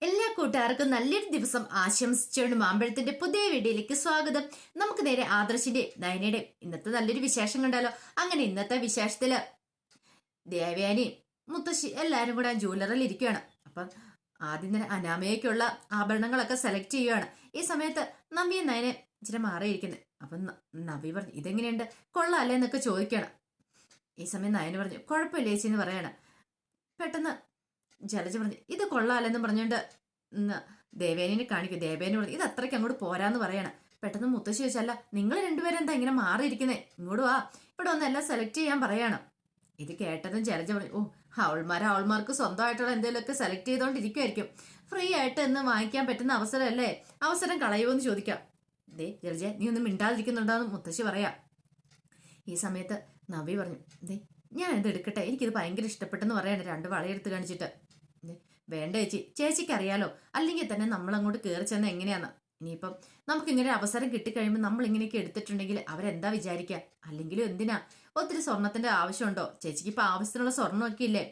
എല്ലാ കൂട്ടുകാർക്കും നല്ലൊരു ദിവസം ആശംസിച്ചുകൊണ്ട് മാമ്പഴത്തിന്റെ പുതിയ വീഡിയോയിലേക്ക് സ്വാഗതം. നമുക്ക് നേരെ ആദർശിന്റെ നയനയുടെ ഇന്നത്തെ നല്ലൊരു വിശേഷം കണ്ടാലോ. അങ്ങനെ ഇന്നത്തെ വിശേഷത്തില് ദേവയാനിയും മുത്തശ്ശി എല്ലാരും കൂടെ ജ്വല്ലറിൽ ഇരിക്കുകയാണ്. അപ്പം ആദ്യം തന്നെ അനാമയ്ക്കുള്ള ആഭരണങ്ങളൊക്കെ സെലക്ട് ചെയ്യുകയാണ്. ഈ സമയത്ത് നവ്യ നയനെ ഇച്ചിരി മാറിയിരിക്കുന്നത്. അപ്പം നവ്യ പറഞ്ഞു, ഇതെങ്ങനെയുണ്ട്, കൊള്ളാല്ലേ എന്നൊക്കെ ചോദിക്കുകയാണ്. ഈ സമയം നയന് പറഞ്ഞു, കുഴപ്പമില്ല ചേച്ചി എന്ന് പറയാണ്. പെട്ടെന്ന് ജലജ പറഞ്ഞു, ഇത് കൊള്ളാലെന്ന് പറഞ്ഞുകൊണ്ട് ദേവേനെ കാണിക്കും. ദേവേനെ പറഞ്ഞു, ഇത് അത്രയ്ക്ക് അങ്ങോട്ട് പോരാന്ന് പറയാണ്. പെട്ടെന്ന് മുത്തശ്ശി ചോദിച്ചല്ല, നിങ്ങൾ രണ്ടുപേരും എന്താ ഇങ്ങനെ മാറിയിരിക്കുന്നേ, ഇങ്ങോട്ട് വാ, ഇവിടെ ഒന്ന് എല്ലാം സെലക്ട് ചെയ്യാൻ പറയാണ്. ഇത് കേട്ടതും ജലജ പറഞ്ഞു, ഓ അവൾമാർക്ക് സ്വന്തമായിട്ടുള്ള എന്തെങ്കിലുമൊക്കെ സെലക്ട് ചെയ്തോണ്ടിരിക്കുമായിരിക്കും. ഫ്രീ ആയിട്ട് എന്ന് വാങ്ങിക്കാൻ പറ്റുന്ന അവസരമല്ലേ, അവസരം കളയുമോ എന്ന് ചോദിക്കാം. ദേ ജലജ, നീ ഒന്നും മിണ്ടാതിരിക്കുന്നുണ്ടോന്ന് മുത്തശ്ശി പറയാം. ഈ സമയത്ത് നവി പറഞ്ഞു, ദേ ഞാൻ ഇത് എടുക്കട്ടെ, എനിക്കിത് ഭയങ്കര ഇഷ്ടപ്പെട്ടെന്ന് പറയാണ്. രണ്ട് വളയെടുത്ത് കാണിച്ചിട്ട്, വേണ്ട ചേച്ചി, ചേച്ചിക്ക് അറിയാലോ, അല്ലെങ്കിൽ തന്നെ നമ്മൾ അങ്ങോട്ട് കയറി ചെന്ന എങ്ങനെയാന്ന്. ഇനിയിപ്പം നമുക്ക് ഇങ്ങനെ ഒരു അവസരം കിട്ടിക്കഴിയുമ്പോൾ നമ്മൾ ഇങ്ങനെയൊക്കെ എടുത്തിട്ടുണ്ടെങ്കിൽ അവരെന്താ വിചാരിക്കുക? അല്ലെങ്കിലും എന്തിനാ, ഒത്തിരി സ്വർണത്തിന്റെ ആവശ്യമുണ്ടോ? ചേച്ചിക്ക് ഇപ്പൊ ആവശ്യത്തിനുള്ള സ്വർണ്ണമൊക്കെ ഇല്ലേ?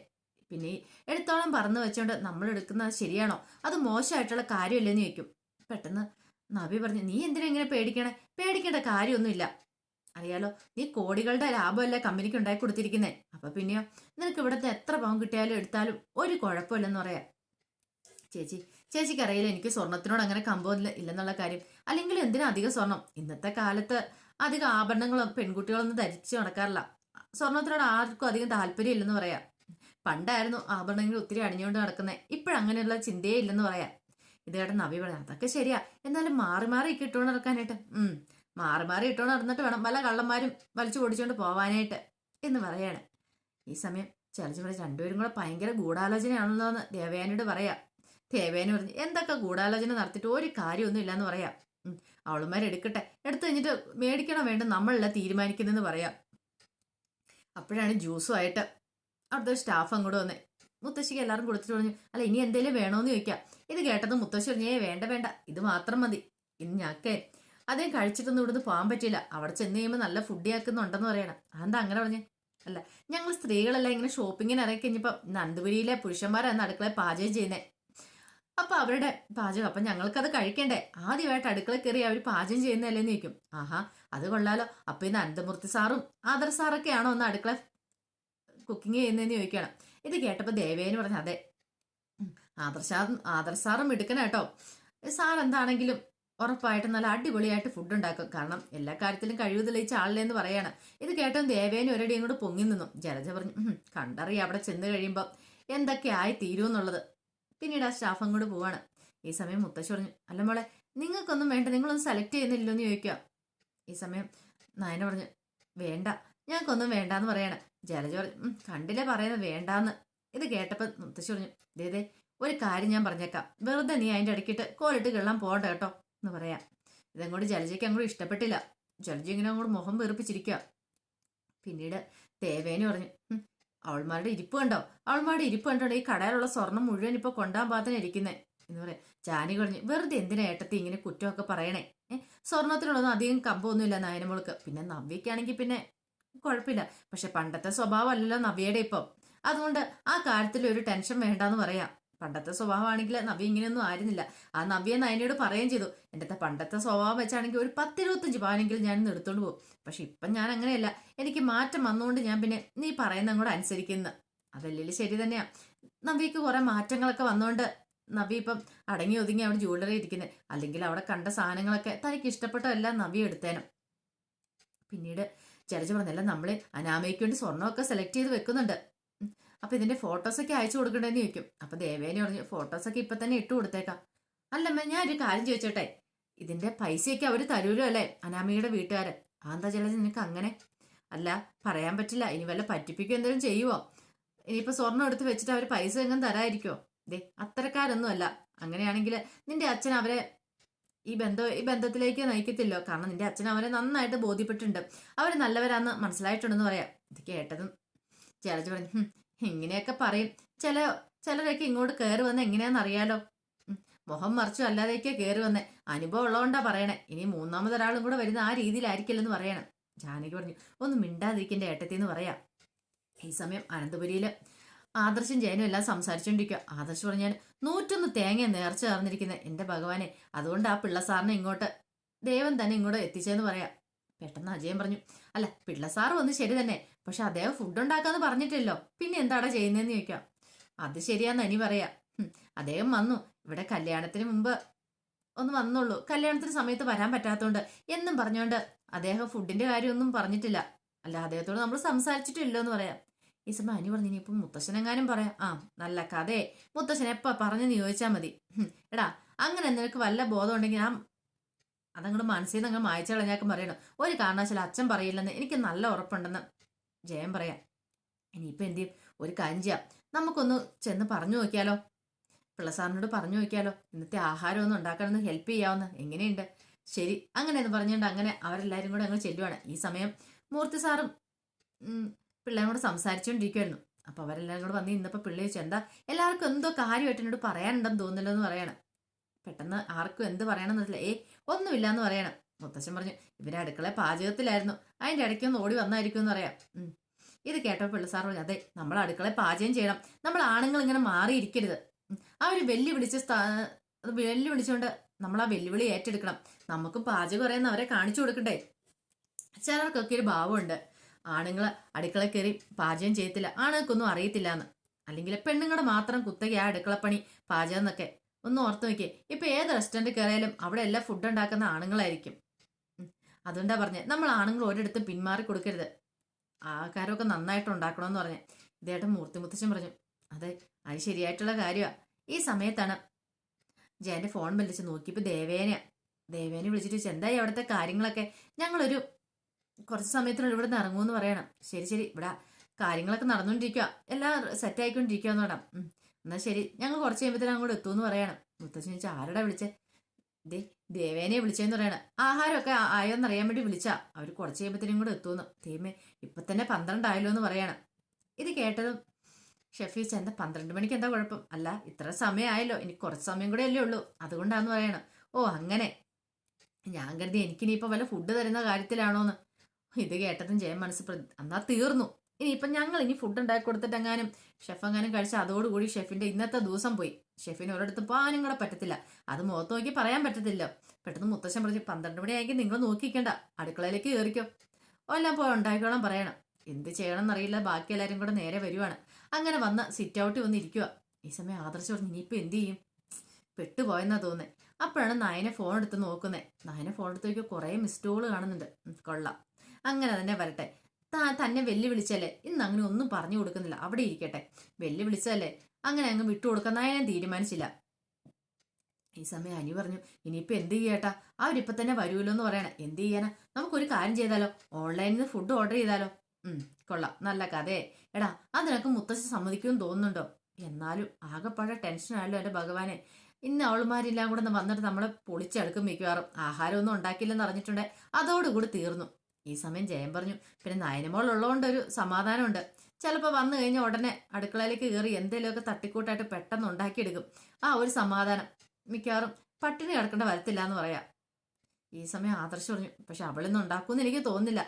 പിന്നെ എടുത്തോളം പറന്ന് വെച്ചോണ്ട് നമ്മൾ എടുക്കുന്നത് ശരിയാണോ? അത് മോശമായിട്ടുള്ള കാര്യമല്ലേന്ന് ചോദിക്കും. പെട്ടെന്ന് നബി പറഞ്ഞു, നീ എന്തിനാ ഇങ്ങനെ പേടിക്കണേ? പേടിക്കേണ്ട കാര്യമൊന്നുമില്ല, അറിയാലോ, നീ കോടികളുടെ ലാഭമല്ലേ കമ്പനിക്ക് ഉണ്ടാക്കി കൊടുത്തിരിക്കുന്നേ. അപ്പൊ പിന്നെയോ, നിനക്ക് ഇവിടുത്തെ എത്ര പവൻ കിട്ടിയാലും എടുത്താലും ഒരു കുഴപ്പമില്ലെന്ന് പറയാം. ചേച്ചിക്ക് അറിയില്ല എനിക്ക് സ്വർണത്തിനോട് അങ്ങനെ കമ്പം ഇല്ലെന്നുള്ള കാര്യം. അല്ലെങ്കിൽ എന്തിനാ അധികം സ്വർണം? ഇന്നത്തെ കാലത്ത് അധികം ആഭരണങ്ങളും പെൺകുട്ടികളൊന്നും ധരിച്ചു നടക്കാറില്ല. സ്വർണത്തിനോട് ആർക്കും അധികം താല്പര്യം ഇല്ലെന്ന് പറയാം. പണ്ടായിരുന്നു ആഭരണങ്ങൾ ഒത്തിരി അണിഞ്ഞുകൊണ്ട് നടക്കുന്നത്, ഇപ്പോഴങ്ങനെയുള്ള ചിന്തയേ ഇല്ലെന്ന് പറയാം. ഇത് കേട്ട നവി പറയാം, അതൊക്കെ ശരിയാ, എന്നാലും മാറി മാറി ഇട്ടുകൊണ്ട് നടക്കാനായിട്ട് മാറി ഇട്ടോണ്ട് നടന്നിട്ട് വേണം പല കള്ളന്മാരും വലിച്ചു പൊടിച്ചോണ്ട് പോവാനായിട്ട് എന്ന് പറയാണ്. ഈ സമയം ചലച്ചു രണ്ടുപേരും കൂടെ ഭയങ്കര ഗൂഢാലോചനയാണല്ലോ എന്ന് ദേവയാനിയോട് പറയാം. ദേവയാനി പറഞ്ഞു, എന്തൊക്കെ ഗൂഢാലോചന നടത്തിയിട്ട് ഒരു കാര്യമൊന്നും ഇല്ലാന്ന് പറയാം. അവളുമാരെടുക്കട്ടെ, എടുത്തു കഴിഞ്ഞിട്ട് മേടിക്കണോ വേണ്ട നമ്മളല്ല തീരുമാനിക്കുന്നതെന്ന് പറയാം. അപ്പോഴാണ് ജ്യൂസുമായിട്ട് അവിടുത്തെ സ്റ്റാഫ് അങ്ങോട്ട് വന്നേ. മുത്തശ്ശിക്ക് എല്ലാവരും കൊടുത്തിട്ട് പറഞ്ഞു, അല്ല ഇനി എന്തേലും വേണോന്ന് ചോദിക്കാം. ഇത് കേട്ടത് മുത്തശ്ശി പറഞ്ഞു, വേണ്ട ഇത് മാത്രം മതി, ഇനി ഞാക്കേ അതേം കഴിച്ചിട്ടൊന്നും ഇവിടുന്ന് പോകാൻ പറ്റില്ല, അവിടെ ചെന്ന് കഴിയുമ്പോൾ നല്ല ഫുഡ് ആക്കുന്നുണ്ടെന്ന് പറയണം. അതെന്താ അങ്ങനെ പറഞ്ഞേ? അല്ല, ഞങ്ങൾ സ്ത്രീകളെല്ലാം ഇങ്ങനെ ഷോപ്പിങ്ങിന് ഇറങ്ങി കഴിഞ്ഞപ്പോൾ നന്ദപുരിയിലെ പുരുഷന്മാരാണ് അടുക്കളയിൽ പാചകം ചെയ്യുന്നത്. അപ്പൊ അവരുടെ പാചകം, അപ്പൊ ഞങ്ങൾക്കത് കഴിക്കണ്ടേ? ആദ്യമായിട്ട് അടുക്കളയിൽ കയറി അവർ പാചകം ചെയ്യുന്നതല്ലേന്ന് ചോദിക്കും. ആഹാ, അത് കൊള്ളാലോ, അപ്പൊ ഇന്ന് അനന്തമൂർത്തി സാറും ആദർ സാറൊക്കെ ആണോ ഒന്ന് അടുക്കള കുക്കിംഗ് ചെയ്യുന്നതെന്ന് ചോദിക്കണം. ഇത് കേട്ടപ്പോ ദേവേന് പറഞ്ഞു, അതെ, ആദർ സാറും എടുക്കണേട്ടോ, സാർ എന്താണെങ്കിലും ഉറപ്പായിട്ടും നല്ല അടിപൊളിയായിട്ട് ഫുഡ് ഉണ്ടാക്കും, കാരണം എല്ലാ കാര്യത്തിലും കഴിവ് തെളിയിച്ച ആളില്ലെന്ന് പറയാണ്. ഇത് കേട്ടോ ദേവേനെ ഒരടി അങ്ങോട്ട് പൊങ്ങി നിന്നു. ജലജ പറഞ്ഞു, കണ്ടറിയാം അവിടെ ചെന്ന് കഴിയുമ്പോൾ എന്തൊക്കെ ആയി തീരുമെന്നുള്ളത്. പിന്നീട് ആ സ്റ്റാഫ് അങ്ങോട്ട് പോവാണ്. ഈ സമയം മുത്തശ്ശി പറഞ്ഞു, അല്ല മോളെ, നിങ്ങൾക്കൊന്നും വേണ്ട, നിങ്ങളൊന്നും സെലക്ട് ചെയ്യുന്നില്ലോ എന്ന് ചോദിക്കുക. ഈ സമയം നയന പറഞ്ഞു, വേണ്ട, ഞങ്ങൾക്കൊന്നും വേണ്ടാന്ന് പറയാണ്. ജലജ പറഞ്ഞു, കണ്ടില്ലേ പറയുന്നത് വേണ്ടാന്ന്. ഇത് കേട്ടപ്പോൾ മുത്തശ്ശി പറഞ്ഞു, ദേ ഒരു കാര്യം ഞാൻ പറഞ്ഞേക്കാം, വെറുതെ നീ അതിന്റെ ഇടയ്ക്കിട്ട് കോലിട്ട് കിള്ളാൻ പോകണ്ട കേട്ടോ എന്ന് പറയാം. ഇതങ്ങോട്ട് ജലജയ്ക്ക് അങ്ങോട്ട് ഇഷ്ടപ്പെട്ടില്ല. ജലജ ഇങ്ങനെ അങ്ങോട്ട് മുഖം വീർപ്പിച്ചിരിക്കുക. പിന്നീട് ദേവേനെ പറഞ്ഞു, അവൾമാരുടെ ഇരിപ്പ് കണ്ടോ, ഈ കടയിലുള്ള സ്വർണം മുഴുവൻ ഇപ്പൊ കൊണ്ടാൻ പാത്തിന് ഇരിക്കുന്നേ എന്ന് പറയാം. ജാനി പറഞ്ഞു, വെറുതെ എന്തിനാ ഏട്ടത്തി ഇങ്ങനെ കുറ്റമൊക്കെ പറയണേ? സ്വർണത്തിനുള്ളതൊന്നും അധികം കമ്പമൊന്നുമില്ല നയനമോൾക്ക്. പിന്നെ നവ്യക്കാണെങ്കിൽ പിന്നെ കുഴപ്പമില്ല, പക്ഷെ പണ്ടത്തെ സ്വഭാവം അല്ലല്ലോ നവ്യയുടെ ഇപ്പം. അതുകൊണ്ട് ആ കാര്യത്തിൽ ഒരു ടെൻഷൻ വേണ്ടാന്ന് പറയാം. പണ്ടത്തെ സ്വഭാവമാണെങ്കിൽ നവ്യ ഇങ്ങനെയൊന്നും ആയിരുന്നില്ല. ആ നവ്യ നയനയോട് പറയുകയും ചെയ്തു, എൻ്റെ പണ്ടത്തെ സ്വഭാവം വെച്ചാണെങ്കിൽ ഒരു 10-25 പവനെങ്കിലും ഞാൻ ഇന്ന് എടുത്തോണ്ട് പോകും. പക്ഷെ ഇപ്പം ഞാൻ അങ്ങനെയല്ല, എനിക്ക് മാറ്റം വന്നുകൊണ്ട് ഞാൻ പിന്നെ നീ പറയുന്ന കൂടെ അനുസരിക്കുന്നു. അതല്ലേ ശരി തന്നെയാ. നവ്യക്ക് കുറെ മാറ്റങ്ങളൊക്കെ വന്നുകൊണ്ട് നവ്യ ഇപ്പം അടങ്ങി ഒതുങ്ങി അവിടെ ജ്വല്ലറി ഇരിക്കുന്നത്. അല്ലെങ്കിൽ അവിടെ കണ്ട സാധനങ്ങളൊക്കെ തനിക്ക് ഇഷ്ടപ്പെട്ടതെല്ലാം നവ്യ എടുത്തേനും. പിന്നീട് ജലജ പറഞ്ഞല്ല, നമ്മള് അനാമയ്ക്ക് വേണ്ടി സ്വർണ്ണമൊക്കെ സെലക്ട് ചെയ്ത് വെക്കുന്നുണ്ട്, അപ്പൊ ഇതിന്റെ ഫോട്ടോസൊക്കെ അയച്ചു കൊടുക്കണ്ടെന്ന് ചോദിക്കും. അപ്പൊ ദേവേനെ പറഞ്ഞു, ഫോട്ടോസൊക്കെ ഇപ്പൊ തന്നെ ഇട്ട് കൊടുത്തേക്കാം. അല്ലമ്മ, ഞാൻ ഒരു കാര്യം ചോദിച്ചോട്ടെ, ഇതിന്റെ പൈസയൊക്കെ അവര് തരൂലോ അല്ലേ അനാമികയുടെ വീട്ടുകാരൻ? അതെന്താ ജലജ നിനക്ക് അങ്ങനെ? അല്ല, പറയാൻ പറ്റില്ല, ഇനി വല്ല പറ്റിപ്പിക്കോ എന്തെങ്കിലും ചെയ്യുവോ? ഇനിയിപ്പോ സ്വർണ്ണം എടുത്ത് വെച്ചിട്ട് അവര് പൈസ എങ്ങനെ തരാതിരിക്കോ? അത്തരക്കാരൊന്നും അല്ല. അങ്ങനെയാണെങ്കിൽ നിന്റെ അച്ഛൻ അവരെ ഈ ബന്ധത്തിലേക്ക് നയിക്കത്തില്ലോ, കാരണം നിന്റെ അച്ഛൻ അവരെ നന്നായിട്ട് ബോധ്യപ്പെട്ടിട്ടുണ്ട്, അവര് നല്ലവരാന്ന് മനസ്സിലായിട്ടുണ്ടെന്ന് പറയാം. ഇത് കേട്ടതും ജലജ പറഞ്ഞു, ഇങ്ങനെയൊക്കെ പറയും, ചിലരൊക്കെ ഇങ്ങോട്ട് കയറി വന്ന എങ്ങനെയാന്ന് അറിയാലോ, മുഖം മറിച്ചു അല്ലാതെയൊക്കെ കയറി വന്നേ, അനുഭവം ഉള്ളതുകൊണ്ടാ പറയണേ. ഇനി മൂന്നാമതൊരാളും കൂടെ വരുന്ന ആ രീതിയിലായിരിക്കില്ലെന്ന് പറയണം. ജാനകി പറഞ്ഞു, ഒന്ന് മിണ്ടാതിരിക്കേണ്ട ഏട്ടത്തി എന്ന് പറയാം. ഈ സമയം അനന്തപുരിയില് ആദർശം ജയനും എല്ലാം സംസാരിച്ചോണ്ടിരിക്കുക. ആദർശ് പറഞ്ഞാൽ 101 തേങ്ങ നേർച്ച ചേർന്നിരിക്കുന്നത് എന്റെ ഭഗവാനെ, അതുകൊണ്ട് ആ പിള്ള സാറിനെ ഇങ്ങോട്ട് ദൈവം തന്നെ ഇങ്ങോട്ട് എത്തിച്ചെന്ന് പറയാം. പെട്ടെന്ന് അജയൻ പറഞ്ഞു, അല്ല പിള്ള സാറ് വന്ന് ശരി തന്നെ, പക്ഷെ അദ്ദേഹം ഫുഡ് ഉണ്ടാക്കാന്ന് പറഞ്ഞിട്ടില്ലോ, പിന്നെ എന്താടാ ചെയ്യുന്നതെന്ന് ചോദിക്കാം. അത് ശരിയാന്ന് അനി പറയാ. അദ്ദേഹം വന്നു, ഇവിടെ കല്യാണത്തിന് മുമ്പ് ഒന്ന് വന്നുള്ളൂ, കല്യാണത്തിന് സമയത്ത് വരാൻ പറ്റാത്തോണ്ട് എന്നും പറഞ്ഞോണ്ട് അദ്ദേഹം ഫുഡിന്റെ കാര്യമൊന്നും പറഞ്ഞിട്ടില്ല. അല്ല അദ്ദേഹത്തോട് നമ്മൾ സംസാരിച്ചിട്ടില്ലോ എന്ന് പറയാം. ഈ സമയം അനി പറഞ്ഞു, ഇനിയിപ്പം മുത്തശ്ശനെങ്ങാനും പറയാം. ആ നല്ല കഥയെ മുത്തശ്ശൻ എപ്പ പറഞ്ഞെന്ന് ചോദിച്ചാൽ മതി. എടാ അങ്ങനെ നിനക്ക് വല്ല ബോധം ഉണ്ടെങ്കിൽ അതങ്ങോട്ട് മനസ്സിൽ നിന്ന് അങ്ങ് മായച്ചു കളഞ്ഞാക്കും പറയണം. ഒരു കാരണവശാലും അച്ഛൻ പറയില്ലെന്ന് എനിക്ക് നല്ല ഉറപ്പുണ്ടെന്ന് ജയൻ പറയാം. ഇനിയിപ്പോ എന്ത് ചെയ്യും, ഒരു കാര്യം ചെയ്യാം, നമുക്കൊന്ന് ചെന്ന് പറഞ്ഞു നോക്കിയാലോ, പിള്ളസാറിനോട് പറഞ്ഞു നോക്കിയാലോ, ഇന്നത്തെ ആഹാരം ഒന്നും ഉണ്ടാക്കാനൊന്ന് ഹെൽപ്പ് ചെയ്യാവുന്ന എങ്ങനെയുണ്ട്. ശരി അങ്ങനെ എന്ന് പറഞ്ഞുകൊണ്ട് അങ്ങനെ അവരെല്ലാരും കൂടെ അങ്ങ് ചെല്ലുവാണ്. ഈ സമയം മൂർത്തി സാറും പിള്ളേരും കൂടെ സംസാരിച്ചുകൊണ്ടിരിക്കുമായിരുന്നു. അപ്പൊ അവരെല്ലാരും കൂടെ വന്ന് ഇന്നപ്പോ പിള്ളേ ചോദിച്ചു, എന്താ എല്ലാവർക്കും എന്തോ കാര്യമായിട്ട് എന്നോട് പറയാനുണ്ടെന്ന് തോന്നില്ലോ എന്ന് പറയണം. പെട്ടെന്ന് ആർക്കും എന്ത് പറയണമെന്നില്ല. ഒന്നുമില്ല എന്ന് പറയണം. മുത്തശ്ശൻ പറഞ്ഞു, ഇവരെ അടുക്കള പാചകത്തിലായിരുന്നു, അതിന്റെ ഇടയ്ക്കൊന്ന് ഓടി വന്നായിരിക്കും എന്ന് പറയാം. ഇത് കേട്ടോ പിള്ളസാർ പറഞ്ഞു, അതെ നമ്മൾ അടുക്കള പാചകം ചെയ്യണം, നമ്മൾ ആണുങ്ങൾ ഇങ്ങനെ മാറിയിരിക്കരുത്. ആ ഒരു വെല്ലുവിളിച്ചുകൊണ്ട് നമ്മൾ ആ വെല്ലുവിളി ഏറ്റെടുക്കണം. നമുക്ക് പാചകം അറിയുന്ന അവരെ കാണിച്ചു കൊടുക്കണ്ടേ. ചിലർക്കൊക്കെ ഒരു ഭാവമുണ്ട്, ആണുങ്ങൾ അടുക്കള കയറി പാചകം ചെയ്യത്തില്ല, ആണുങ്ങൾക്കൊന്നും അറിയത്തില്ല എന്ന്. അല്ലെങ്കിൽ പെണ്ണുങ്ങളുടെ മാത്രം കുത്തക ആ അടുക്കളപ്പണി പാചകം എന്നൊക്കെ ഒന്ന് ഓർത്ത് നോക്കിയേ. ഇപ്പൊ ഏത് റെസ്റ്റോറൻറ്റ് കയറിയാലും അവിടെ എല്ലാം ഫുഡ് ഉണ്ടാക്കുന്ന ആണുങ്ങളായിരിക്കും. അതുകൊണ്ടാ പറഞ്ഞത് നമ്മൾ ആണുങ്ങൾ ഒരിടത്തും പിന്മാറി കൊടുക്കരുത്, ആഹാരമൊക്കെ നന്നായിട്ട് ഉണ്ടാക്കണമെന്ന് പറഞ്ഞേ. ഇതേട്ടൻ മൂർത്തി മുത്തശ്ശൻ പറഞ്ഞു, അതെ അത് ശരിയായിട്ടുള്ള കാര്യമാണ്. ഈ സമയത്താണ് ജയന്റെ ഫോൺ വിളിച്ച് നോക്കിയപ്പോ ദേവേനെ വിളിച്ചിട്ട് ചോദിച്ചു, എന്തായി അവിടുത്തെ കാര്യങ്ങളൊക്കെ, ഞങ്ങളൊരു കുറച്ച് സമയത്തിനുള്ളിൽ ഇവിടെ നിന്ന് ഇറങ്ങുമെന്ന് പറയണം. ശരി ശരി, ഇവിടെ കാര്യങ്ങളൊക്കെ നടന്നുകൊണ്ടിരിക്കുക, എല്ലാം സെറ്റ് ആയിക്കൊണ്ടിരിക്കുകയെന്ന് പറയാം. എന്നാ ശരി, ഞങ്ങൾ കുറച്ച് കഴിയുമ്പോഴത്തേനും അങ്ങോട്ട് എത്തുമെന്ന് പറയണം. മുത്തശ്ശൻ ചോദിച്ചാൽ ആരുടെ വിളിച്ചേ? ദേവേനെ വിളിച്ചെന്ന് പറയണം. ആഹാരമൊക്കെ ആയോന്നറിയാൻ വേണ്ടി വിളിച്ചാ, അവർ കുറച്ച് കഴിയുമ്പോഴത്തേനും കൂടെ എത്തുമെന്ന്. തീമേ ഇപ്പൊ തന്നെ 12 ആയല്ലോ എന്ന് പറയണം. ഇത് കേട്ടതും ഷെഫി എന്താ 12 മണിക്ക് എന്താ കുഴപ്പം? അല്ല ഇത്ര സമയമായല്ലോ, ഇനി കുറച്ച് സമയം കൂടെ അല്ലേ ഉള്ളൂ, അതുകൊണ്ടാന്ന് പറയണം. ഓ അങ്ങനെ, ഞാൻ കരുതി എനിക്കിനിയിപ്പോ വല്ല ഫുഡ് തരുന്ന കാര്യത്തിലാണോന്ന്. ഇത് കേട്ടതും ജയൻ മനസ്സ് എന്നാ തീർന്നു, ഇനിയിപ്പം ഞങ്ങൾ ഇനി ഫുഡ് ഉണ്ടാക്കി കൊടുത്തിട്ടെങ്ങാനും ഷെഫ് എങ്ങാനും കഴിച്ച അതോടുകൂടി ഷെഫിന്റെ ഇന്നത്തെ ദിവസം പോയി. ഷെഫിന് ഒരിടത്ത് പോകാനും കൂടെ പറ്റത്തില്ല, അത് മുഖത്ത് നോക്കി പറയാൻ പറ്റത്തില്ല. പെട്ടെന്ന് മുത്തശ്ശൻ പറഞ്ഞു, 12 മണിയായെങ്കിൽ നിങ്ങൾ നോക്കിക്കണ്ട, അടുക്കളയിലേക്ക് കയറിക്കോ, എല്ലാം പോയി ഉണ്ടാക്കിക്കോളാൻ പറയണം. എന്ത് ചെയ്യണം എന്നറിയില്ല, ബാക്കി എല്ലാവരും കൂടെ നേരെ വരുവാണ്. അങ്ങനെ വന്ന് സിറ്റ് ഔട്ടിൽ വന്ന് ഇരിക്കുക. ഈ സമയം ആദർശ് പറഞ്ഞു, ഇനിയിപ്പോൾ എന്ത് ചെയ്യും, പെട്ടുപോയെന്നാ തോന്നുന്നത്. അപ്പോഴാണ് നയനെ ഫോൺ എടുത്ത് നോക്കുന്നത്. നയനെ ഫോൺ എടുത്ത് നോക്കിയാൽ കുറേ മിസ്ഡ് കോള് കാണുന്നുണ്ട്. കൊള്ളാം, അങ്ങനെ തന്നെ വരട്ടെ. തന്നെ വെല്ലുവിളിച്ചല്ലേ, ഇന്ന് അങ്ങനെ ഒന്നും പറഞ്ഞു കൊടുക്കുന്നില്ല, അവിടെ ഇരിക്കട്ടെ. വെല്ലുവിളിച്ചല്ലേ അങ്ങനെ അങ്ങ് വിട്ടുകൊടുക്കാൻ നയനം തീരുമാനിച്ചില്ല. ഈ സമയം അനി പറഞ്ഞു, ഇനിയിപ്പോൾ എന്ത് ചെയ്യട്ടാ, അവരിപ്പോൾ തന്നെ വരുമല്ലോ എന്ന് പറയണേ. എന്ത് ചെയ്യാനാ, നമുക്കൊരു കാര്യം ചെയ്താലോ, ഓൺലൈനിൽ നിന്ന് ഫുഡ് ഓർഡർ ചെയ്താലോ? കൊള്ളാം, നല്ല കഥയെ. എടാ അതിനൊക്കെ മുത്തശ്ശി സമ്മതിക്കുമെന്ന് തോന്നുന്നുണ്ടോ? എന്നാലും ആകെപ്പാടെ ടെൻഷനായല്ലോ എൻ്റെ ഭഗവാനെ. ഇന്ന് അവളുമാരെല്ലാം കൂടെ വന്നിട്ട് നമ്മളെ പൊളിച്ചെടുക്കും മിക്കവാറും. ആഹാരമൊന്നും ഉണ്ടാക്കില്ലെന്ന് അറിഞ്ഞിട്ടുണ്ടെ അതോടുകൂടി തീർന്നു. ഈ സമയം ജയൻ പറഞ്ഞു, പിന്നെ നയനമോൾ ഉള്ളതുകൊണ്ട് ഒരു സമാധാനമുണ്ട്. ചിലപ്പോൾ വന്നു കഴിഞ്ഞാൽ ഉടനെ അടുക്കളയിലേക്ക് കയറി എന്തെങ്കിലുമൊക്കെ തട്ടിക്കൂട്ടായിട്ട് പെട്ടെന്ന് ഉണ്ടാക്കിയെടുക്കും. ആ ഒരു സമാധാനം, മിക്കവാറും പട്ടിണി കിടക്കേണ്ട വരത്തില്ല എന്ന് പറയാം. ഈ സമയം ആദർശ് പറഞ്ഞു, പക്ഷെ അവളൊന്നും ഉണ്ടാക്കുമെന്ന് എനിക്ക് തോന്നുന്നില്ല,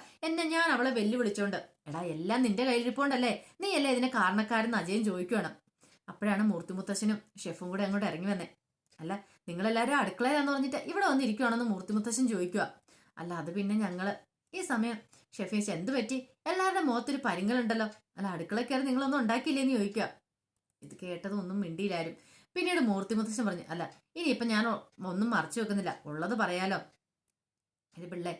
ഞാൻ അവളെ വെല്ലുവിളിച്ചോണ്ട്. എടാ എല്ലാം നിന്റെ കയ്യിലിരിപ്പോണ്ടല്ലേ, നീ അല്ലേ ഇതിനെ കാരണക്കാരെന്ന് അജയൻ ചോദിക്കുകയാണ്. അപ്പോഴാണ് മൂർത്തി മുത്തശ്ശനും ഷെഫും കൂടെ അങ്ങോട്ട് ഇറങ്ങി വന്നേ. അല്ല നിങ്ങളെല്ലാവരും അടുക്കളയിലാന്ന് പറഞ്ഞിട്ട് ഇവിടെ വന്നിരിക്കുവാണെന്ന് മൂർത്തി മുത്തശ്ശൻ ചോദിക്കുക. അല്ല അത് പിന്നെ ഞങ്ങള്. ഈ സമയം ഷെഫീസ് എന്ത് പറ്റി, എല്ലാവരുടെ മുഖത്തൊരു പരിങ്ങലുണ്ടല്ലോ, അല്ല അടുക്കള കയറി നിങ്ങളൊന്നും ഉണ്ടാക്കിയില്ലേന്ന് ചോദിക്കുക. ഇത് കേട്ടതും ഒന്നും മിണ്ടിയില്ലാരും. പിന്നീട് മൂർത്തി മുത്തശ്ശൻ പറഞ്ഞു, അല്ല ഇനിയിപ്പം ഞാൻ ഒന്നും മറച്ചു വെക്കുന്നില്ല, ഉള്ളത് പറയാലോ. ഇത് പിള്ളേ,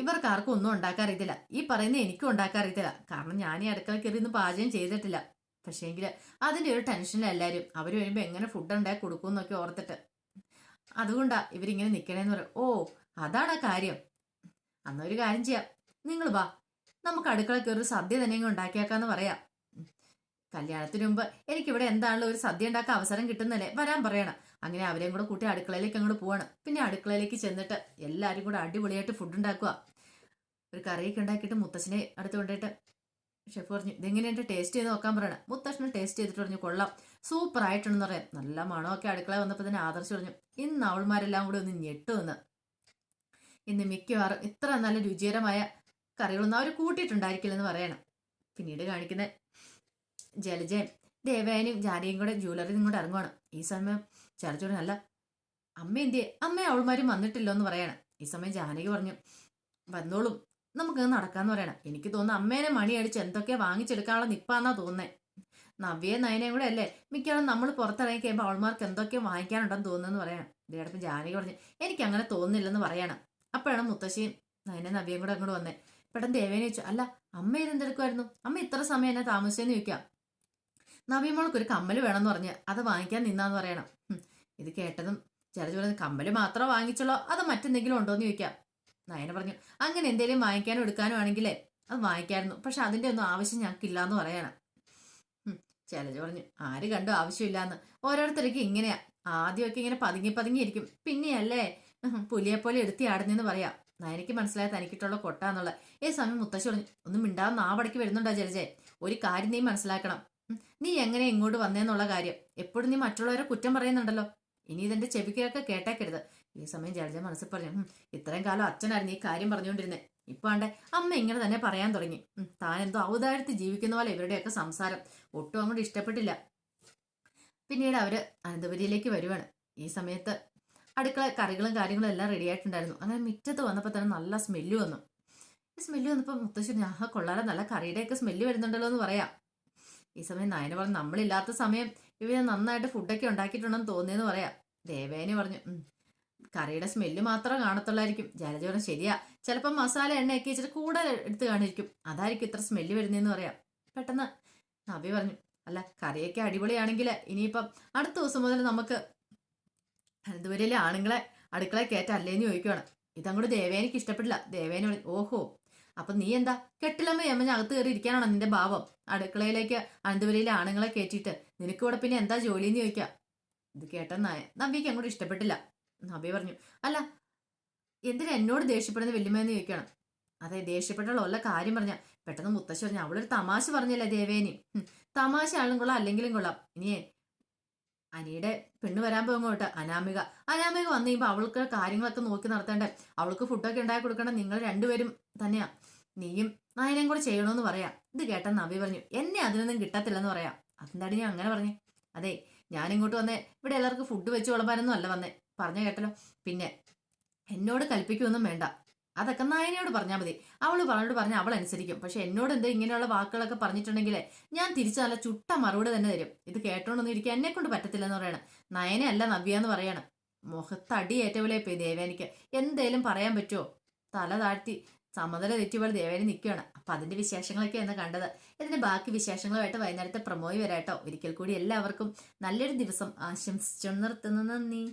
ഇവർക്ക് ആർക്കും ഒന്നും ഉണ്ടാക്കാറിയത്തില്ല, ഈ പറയുന്ന എനിക്കും ഉണ്ടാക്കാറിയത്തില്ല, കാരണം ഞാൻ ഈ അടുക്കള കയറി ഒന്നും പാചകം ചെയ്തിട്ടില്ല. പക്ഷേങ്കിൽ അതിൻ്റെ ഒരു ടെൻഷനിലെല്ലാവരും, അവർ വരുമ്പോൾ എങ്ങനെ ഫുഡ് ഉണ്ടാക്കി കൊടുക്കും എന്നൊക്കെ ഓർത്തിട്ട്, അതുകൊണ്ടാ ഇവരിങ്ങനെ നിൽക്കണേന്ന് പറയും. ഓ അതാണ് ആ കാര്യം. അന്നൊരു കാര്യം ചെയ്യാം, നിങ്ങൾ വാ, നമുക്ക് അടുക്കള കയറി സദ്യ തന്നെ ഇങ്ങനെ ഉണ്ടാക്കിയേക്കാന്ന് പറയാം. കല്യാണത്തിന് മുമ്പ് എനിക്കിവിടെ എന്താണല്ലോ ഒരു സദ്യ ഉണ്ടാക്കാൻ അവസരം കിട്ടുന്നല്ലേ, വരാൻ പറയണം. അങ്ങനെ അവരെയും കൂടെ കൂട്ടി അടുക്കളയിലേക്ക് അങ്ങോട്ട് പോവാണ്. പിന്നെ അടുക്കളയിലേക്ക് ചെന്നിട്ട് എല്ലാവരും കൂടെ അടിപൊളിയായിട്ട് ഫുഡ് ഉണ്ടാക്കുക. ഒരു കറിയൊക്കെ ഉണ്ടാക്കിയിട്ട് മുത്തശ്ശനെ അടുത്ത് കൊണ്ടിട്ട് ഷെഫ് പറഞ്ഞു, ഇതെങ്ങനെയുണ്ട് ടേസ്റ്റ് ചെയ്ത് നോക്കാൻ പറയണം. മുത്തശ്ശനെ ടേസ്റ്റ് ചെയ്തിട്ട് പറഞ്ഞു, കൊള്ളാം, സൂപ്പർ ആയിട്ടുണ്ടെന്ന് പറയാം. നല്ല മണമൊക്കെ അടുക്കള വന്നപ്പോൾ തന്നെ ആദർശ് പറഞ്ഞു, ഇന്ന് അവൾമാരെല്ലാം കൂടി ഒന്ന് ഞെട്ടുമെന്ന്. ഇന്ന് മിക്കവാറും ഇത്ര നല്ല രുചികരമായ കറികളൊന്നും അവർ കൂട്ടിയിട്ടുണ്ടായിരിക്കില്ലെന്ന് പറയണം. പിന്നീട് കാണിക്കുന്ന ജലജയൻ ദേവയാനിയും ജാനകിയും കൂടെ ജ്വല്ലറിയും കൂടെ ഇറങ്ങുവാണ്. ഈ സമയം ചരച്ചോടൻ അല്ല അമ്മ എന്തിയെ, അമ്മ അവൾമാരും വന്നിട്ടില്ലോ എന്ന് പറയാണ്. ഈ സമയം ജാനകി പറഞ്ഞു വന്നോളും നമുക്ക് നടക്കാന്ന് പറയണം. എനിക്ക് തോന്നുന്നു അമ്മേനെ മണി അടിച്ച് എന്തൊക്കെയാ വാങ്ങിച്ചെടുക്കാനുള്ള നിപ്പാന്നാ തോന്നുന്നേ. നവ്യയും നയനയും കൂടെ അല്ലേ മിക്കവാറും നമ്മൾ പുറത്തിറങ്ങി കഴിയുമ്പോൾ അവൾമാർക്ക് എന്തൊക്കെയോ വാങ്ങിക്കാനുണ്ടെന്ന് തോന്നുന്നെന്ന് പറയണം. ഇതേടപ്പം ജാനകി പറഞ്ഞു എനിക്ക് അങ്ങനെ തോന്നുന്നില്ലെന്ന് പറയണം. അപ്പോഴാണ് മുത്തശ്ശിയും നയനെ നവ്യയും കൂടെ അങ്ങോട്ട് വന്നേ. പെട്ടെന്ന് ദേവേനെ ചോദിച്ചു അല്ല അമ്മ ഇതെന്തെടുക്കുമായിരുന്നു, അമ്മ ഇത്ര സമയം എന്നെ താമസിച്ചെന്ന് ചോദിക്കാം. നവ്യമോൾക്ക് ഒരു കമ്മല് വേണമെന്ന് പറഞ്ഞ് അത് വാങ്ങിക്കാൻ നിന്നാന്ന് പറയണം. ഇത് കേട്ടതും ജലജ പറഞ്ഞു കമ്മല് മാത്രം വാങ്ങിച്ചോളോ അതോ മറ്റെന്തെങ്കിലും ഉണ്ടോ എന്ന് ചോദിക്കാം. നയന പറഞ്ഞു അങ്ങനെ എന്തെങ്കിലും വാങ്ങിക്കാനോ എടുക്കാനോ ആണെങ്കിലേ അത് വാങ്ങിക്കായിരുന്നു, പക്ഷെ അതിന്റെ ഒന്നും ആവശ്യം ഞങ്ങൾക്കില്ല എന്ന് പറയണം. ശൈലജ പറഞ്ഞു ആര് കണ്ടു ആവശ്യമില്ലാന്ന്, ഓരോരുത്തർക്ക് ഇങ്ങനെയാ, ആദ്യമൊക്കെ ഇങ്ങനെ പതുങ്ങി പതുങ്ങിയിരിക്കും, പിന്നെയല്ലേ പുലിയെപ്പോലെ എടുത്തി ആടുന്നെന്ന് പറയാം. നയനയ്ക്ക് മനസ്സിലായ തനിക്കിട്ടുള്ള കൊട്ടാന്നുള്ള. ഈ സമയം മുത്തശ്ശി പറഞ്ഞു ഒന്നും മിണ്ടാതെ നാവടക്കി വരുന്നുണ്ടോ ജലജെ, ഒരു കാര്യം നീ മനസ്സിലാക്കണം. നീ എങ്ങനെ ഇങ്ങോട്ട് വന്നേന്നുള്ള കാര്യം എപ്പോഴും നീ മറ്റുള്ളവരെ കുറ്റം പറയുന്നുണ്ടല്ലോ, ഇനി ഇതെന്റെ ചെവിക്കൊക്കെ കേട്ടേക്കരുത്. ഈ സമയം ജലജ മനസ്സിൽ പറഞ്ഞു ഇത്രയും കാലം അച്ഛനായിരുന്നു ഈ കാര്യം പറഞ്ഞുകൊണ്ടിരുന്നേ, ഇപ്പൊ ആണ്ടെ അമ്മ ഇങ്ങനെ തന്നെ പറയാൻ തുടങ്ങി. താൻ എന്തോ ഔദാര്യത്തിൽ ജീവിക്കുന്ന പോലെ ഇവരുടെയൊക്കെ സംസാരം ഒട്ടും അങ്ങോട്ട് ഇഷ്ടപ്പെട്ടില്ല. പിന്നീട് അവര് അനന്തപുരിയിലേക്ക് വരുവാണ്. ഈ സമയത്ത് അടുക്കള കറികളും കാര്യങ്ങളും എല്ലാം റെഡി ആയിട്ടുണ്ടായിരുന്നു. അങ്ങനെ മുറ്റത്ത് വന്നപ്പോൾ തന്നെ നല്ല സ്മെല്ല് വന്നു. ഈ സ്മെല്ല് വന്നപ്പോൾ മുത്തശ്ശി കൊള്ളാതെ നല്ല കറിയുടെയൊക്കെ സ്മെല്ല് വരുന്നുണ്ടല്ലോ എന്ന് പറയാം. ഈ സമയം നയന പറഞ്ഞു നമ്മളില്ലാത്ത സമയം ഇവര് നന്നായിട്ട് ഫുഡൊക്കെ ഉണ്ടാക്കിയിട്ടുണ്ടെന്ന് തോന്നിയെന്ന് പറയാം. ദേവേനെ പറഞ്ഞു കറിയുടെ സ്മെല്ല് മാത്രം കാണത്തുള്ളായിരിക്കും. ജലജ പറഞ്ഞു ശരിയാ, ചിലപ്പോൾ മസാല എണ്ണയൊക്കെ ഇച്ചിരി കൂടുതൽ എടുത്ത് കാണിരിക്കും, അതായിരിക്കും ഇത്ര സ്മെല്ല് വരുന്നതെന്ന് പറയാം. പെട്ടെന്ന് നബി പറഞ്ഞു അല്ല കറിയൊക്കെ അടിപൊളിയാണെങ്കിൽ ഇനിയിപ്പം അടുത്ത ദിവസം മുതൽ നമുക്ക് അനന്തപുരിയിലെ ആണുങ്ങളെ അടുക്കള കയറ്റല്ലേന്ന് ചോദിക്കുവാണ്. ഇതങ്ങോട്ട് ദേവേനിക്ക് ഇഷ്ടപ്പെട്ടില്ല. ദേവേന ഓഹോ അപ്പൊ നീ എന്താ കെട്ടിലമ്മ യമഞ്ഞ അകത്ത് കയറി ഇരിക്കാനാണോ നിന്റെ ഭാവം, അടുക്കളയിലേക്ക് അനന്തപുരിയിലെ ആണുങ്ങളെ കയറ്റിയിട്ട് നിനക്ക് ഇവിടെ പിന്നെ എന്താ ജോലിന്ന് ചോദിക്കാം. ഇത് കേട്ട നബിക്ക് അങ്ങോട്ട് ഇഷ്ടപ്പെട്ടില്ല. നബി പറഞ്ഞു അല്ല എന്തിനാ എന്നോട് ദേഷ്യപ്പെടുന്ന വല്യമ്മയെന്ന് ചോദിക്കണം. അതെ ദേഷ്യപ്പെട്ടുള്ള ഉള്ള കാര്യം പറഞ്ഞ. പെട്ടെന്ന് മുത്തശ്ശി പറഞ്ഞു അവളൊരു തമാശ പറഞ്ഞല്ലേ ദേവേനി, തമാശ ആളും കൊള്ളാം അല്ലെങ്കിലും കൊള്ളാം. ഇനിയേ അനിയുടെ പെണ്ണ് വരാൻ പോകുമ്പോട്ട് അനാമിക വന്നു കഴിയുമ്പോൾ അവൾക്ക് കാര്യങ്ങളൊക്കെ നോക്കി നടത്തേണ്ടേ, അവൾക്ക് ഫുഡൊക്കെ ഉണ്ടാക്കി കൊടുക്കേണ്ട നിങ്ങൾ രണ്ടുപേരും തന്നെയാ, നീയും നയനയും കൂടെ ചെയ്യണമെന്ന് പറയാം. ഇത് കേട്ട നബി പറഞ്ഞു എന്നെ അതിനൊന്നും കിട്ടത്തില്ലെന്ന് പറയാം. അതെന്താടി ഞാൻ അങ്ങനെ പറഞ്ഞേ, അതെ ഞാൻ ഇങ്ങോട്ട് വന്നേ ഇവിടെ എല്ലാവർക്കും ഫുഡ് വെച്ച് വിളമ്പാനൊന്നും അല്ല വന്നേ, പറഞ്ഞ കേട്ടല്ലോ. പിന്നെ എന്നോട് കൽപ്പിക്കൊന്നും വേണ്ട, അതൊക്കെ നയനയോട് പറഞ്ഞാൽ മതി, അവള് പറഞ്ഞാൽ അവൾ അനുസരിക്കും. പക്ഷെ എന്നോട് എന്താ ഇങ്ങനെയുള്ള വാക്കുകളൊക്കെ പറഞ്ഞിട്ടുണ്ടെങ്കിലേ ഞാൻ തിരിച്ചു നല്ല ചുട്ട മറുപടി തന്നെ തരും. ഇത് കേട്ടോണ്ടൊന്നും ഇരിക്കാൻ എന്നെ കൊണ്ട് പറ്റത്തില്ലെന്ന് പറയണം. നയനയല്ല നവ്യ എന്ന് പറയണം. മുഖത്തടി ഏറ്റവുമല്ലേ ഇപ്പൊ ദേവേനിക്ക് എന്തേലും പറയാൻ പറ്റുമോ, തല താഴ്ത്തി സമതല തെറ്റിയപോലെ ദേവേനി നിൽക്കുകയാണ്. അപ്പൊ അതിന്റെ വിശേഷങ്ങളൊക്കെയാണ് കണ്ടത്. ഇതിന്റെ ബാക്കി വിശേഷങ്ങളുമായിട്ട് വൈകുന്നേരത്തെ പ്രമോയി വരാട്ടോ. ഒരിക്കൽ കൂടി എല്ലാവർക്കും നല്ലൊരു ദിവസം ആശംസിച്ചു നിർത്തുന്നു. നന്ദി.